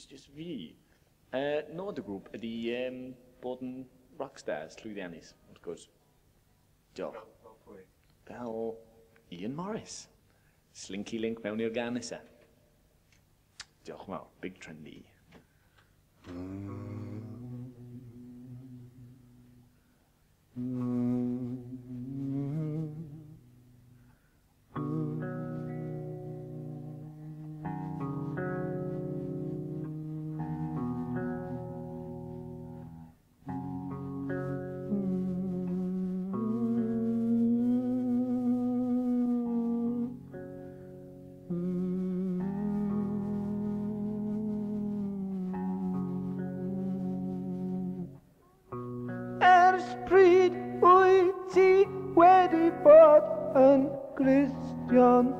is just wie. No de groep die boden rockstars llwyddiannus, wrth gwrs. Diolch. Fel Ian Morris. Slinky Link mewn i'r gan nesa. Diolch yn fawr, Big Trendy. Pryd wyt ti wedi bod yn Gristion,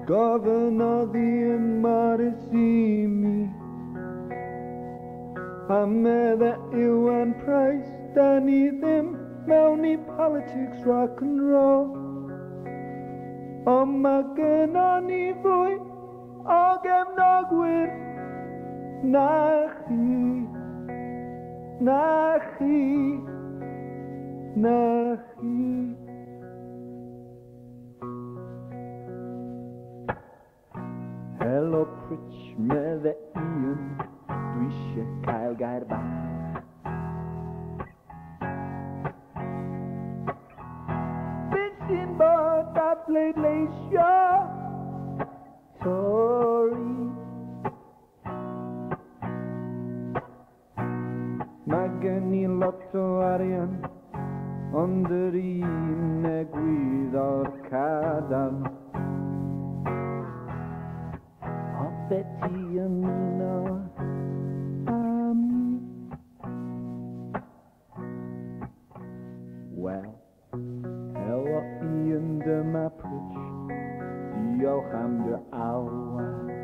gofynodd Ian Morris i mi. A medde Iwan Price, da ni ddim mewn I politics rock and roll. Ond mae gynnon ni fwy o gefnogwyr na chi. Na chi, na chi. Helo Pritch, medde Ian, dwi eisiau cael gair bach. Beth sy'n bod a bleidleisio Tory? Mae gen I lot o arian, ond yr un egwyddor cadarn. O be ti ymuno a mi? Wel, helo Ian, dyma Pritch, diolch am dy alwad.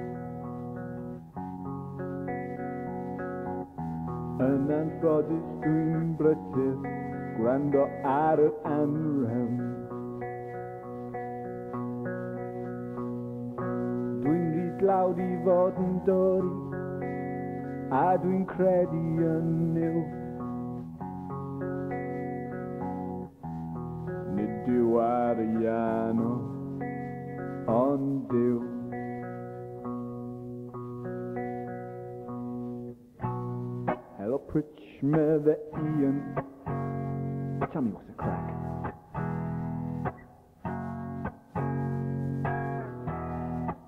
Yn anffodus dwi'n brytydd, gwrando ar yr anrefn. Dwi'n rhyd lawd I fod yn dori, a dwi'n credu yn niw. Nid yw arianno, ond Duw. Helo Pritch, medde Ian. Tell me what's the crack.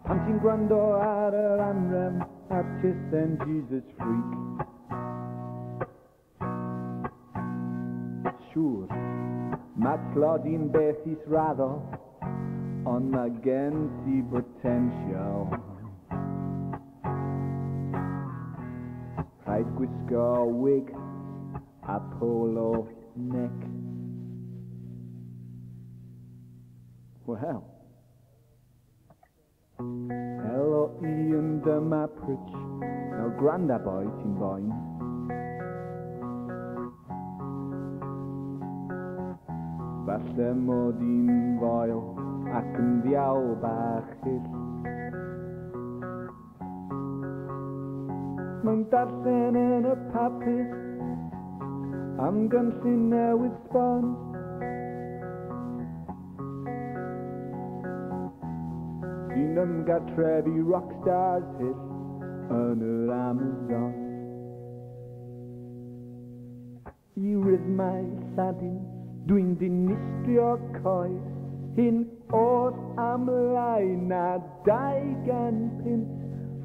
Pan ti'n gwrando ar yr anrefn artist and Jesus freak. Siŵr, mae tlodi'n beth israddol, ond mae gen ti potensial. Rhaid gwisgo wig a polo neck. Well, helo Ian, dyma Pritch. Nawr gwranda boi, ti'n boen. Falle mod i'n foel ac yn ddiawl bach hyll. Mae'n darllen yn y papur am gynllun newydd sbon. Sy'n ymgartrefi rockstars hyll yn yr Amazon. I rythmau Lladin dwi'n dinistrio coes, hyn oll amlaen a 200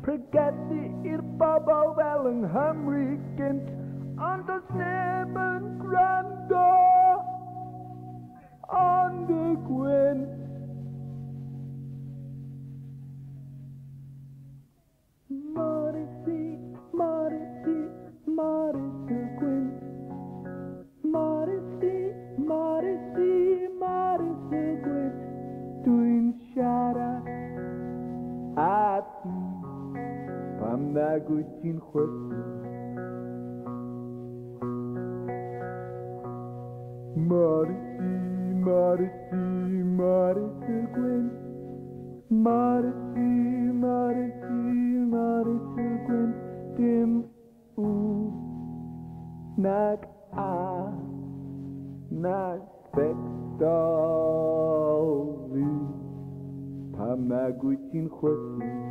pregethu i'r bobl fel yng Nghymru gynt, ond does neb yn gwrando, ond y gwynt. Morrissey, Morrissey, Morris y gwynt. Morrissey, Morrissey, Morris y gwynt. Dwi'n siarad a ti pam nag wyt ti'n chwythu. Morrissey, Morrissey, Morris y gwynt. Morrissey, Morrissey, Morris y gwynt. na spectori pa magwyt ti'n chwysu